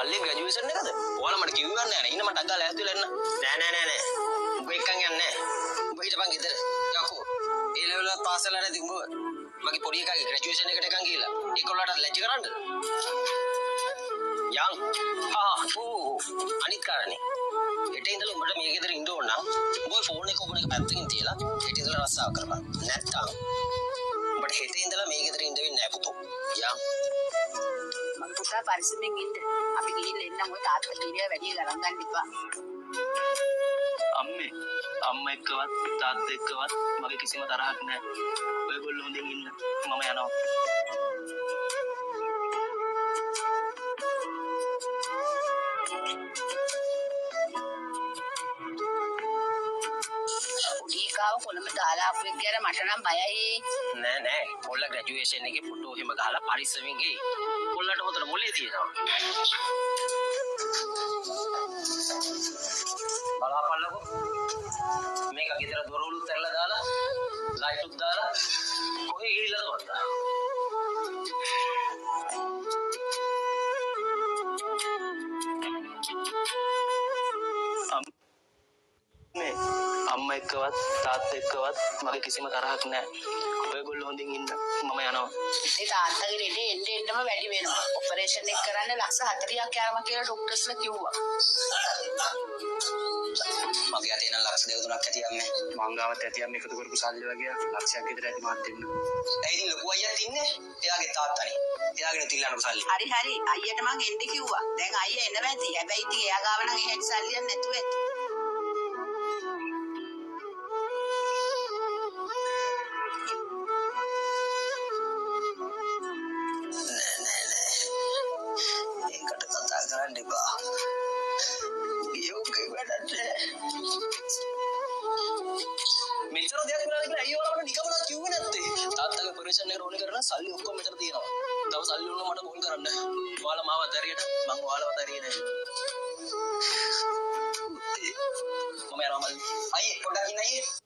මල්ලේ ග්‍රැජුවේෂන් එකද? ඔයාලා මට කිව්වන්නේ නැහැ නේ. ඉන්න මට අග්ගා ලෑස්තිලා එන්න. නෑ. උඹ එක්කන් යන්නේ නැහැ. උඹ හිටපන් ගෙදර. යකෝ. ඒ ලෙවල් එකත් පාස් වෙලා නැති උඹ. මගේ පොඩි එකාගේ ග්‍රැජුවේෂන් එකට එකන් ගිහලා. ඒගොල්ලන්ට ලැජ්ජ කරන්නද? අනිත් කාරණේ. හෙට ඉඳලා උඹට මේ ගෙදර ඉන්න ඕන නම් උඹ ෆෝන් එක ඔබන එක පැත්තකින් තියලා හෙට ඉඳලා රස්සාව කරපන්. නැත්තම් උඹට හෙට ඉඳලා මේ ගෙදර ඉන්න වෙන්නේ නැහැ පුතෝ. මම පුතා පරිස්සමෙන් ඉන්න. අපි ගිහින් එන්නම් ඔය තාත්තා කීරියා වැඩි ගණන් ගන්න එපා. අම්මා එක්කවත් තාත්තා එක්කවත් මගේ කිසිම තරහක් නැහැ. ඔයගොල්ලෝ හොඳින් ඉන්න. මම යනවා. කොළඹ දාලා අපු එක්ක යන මට නම් බයයි. නෑ. කොල්ල ග්‍රැජුවේෂන් එකේ ෆොටෝ එහෙම ගහලා පරිස්සමින් ගියේ. කොල්ලට හොතන මොලේ තියෙනවා. බලාපල්ලකෝ. මේක ගෙදර දොරවලුත් ඇරලා දාලා ලයිටුත් දාලා කොහේ ගිහිල්ලාද වත්තා. අම්මා එක්කවත් තාත්තා එක්කවත් මගේ කිසිම තරහක් නැහැ. ඔයගොල්ලෝ හොඳින් ඉන්න. මම යනවා. ඒ තාත්තගේ රෙඩේ එන්නම වැඩි වෙනවා. ඔපරේෂන් එක කරන්න ලක්ෂ 40ක් යනවා කියලා ડોක්ටර්ස්ලා කිව්වා. මගේ අතේ නම් ලක්ෂ 2-3ක් ඇති අම්මේ. මං ගාවත් ඇති අම්මේ එකතු කරපු සල්ලි වගේ ලක්ෂයක් විතර ඇති මාත් දෙන්න. ඒ ඉතින් ලොකු අයියාත් ඉන්නේ. එයාගේ තාත්තානේ. එයාගෙන තිල්ලන්න සල්ලි. හරි. අයියට මං එන්න කිව්වා. දැන් අයියා එනවා ඇති. හැබැයි ඉතින් එයා ගාව නම් එහෙට සල්ලියක් නැතුව ඇති. මෙච්චර දෙයක් වෙලා ඉතින් අයියෝ වලට නිකම්ම කිව්වේ නැත්තේ. තාත්තගේ ඔපරේෂන් එකට ඕනේ කරන සල්ලි ඔක්කොම මෙතන තියෙනවා. තව සල්ලි වුණා මට කෝල් කරන්න. ඔයාලා මාව අතහැරියට මං ඔයාලව අතහැරියේ නැහැ. මම යනවා මල්ලි. අයියේ පොඩ්ඩක් ඉන්න අයියේ.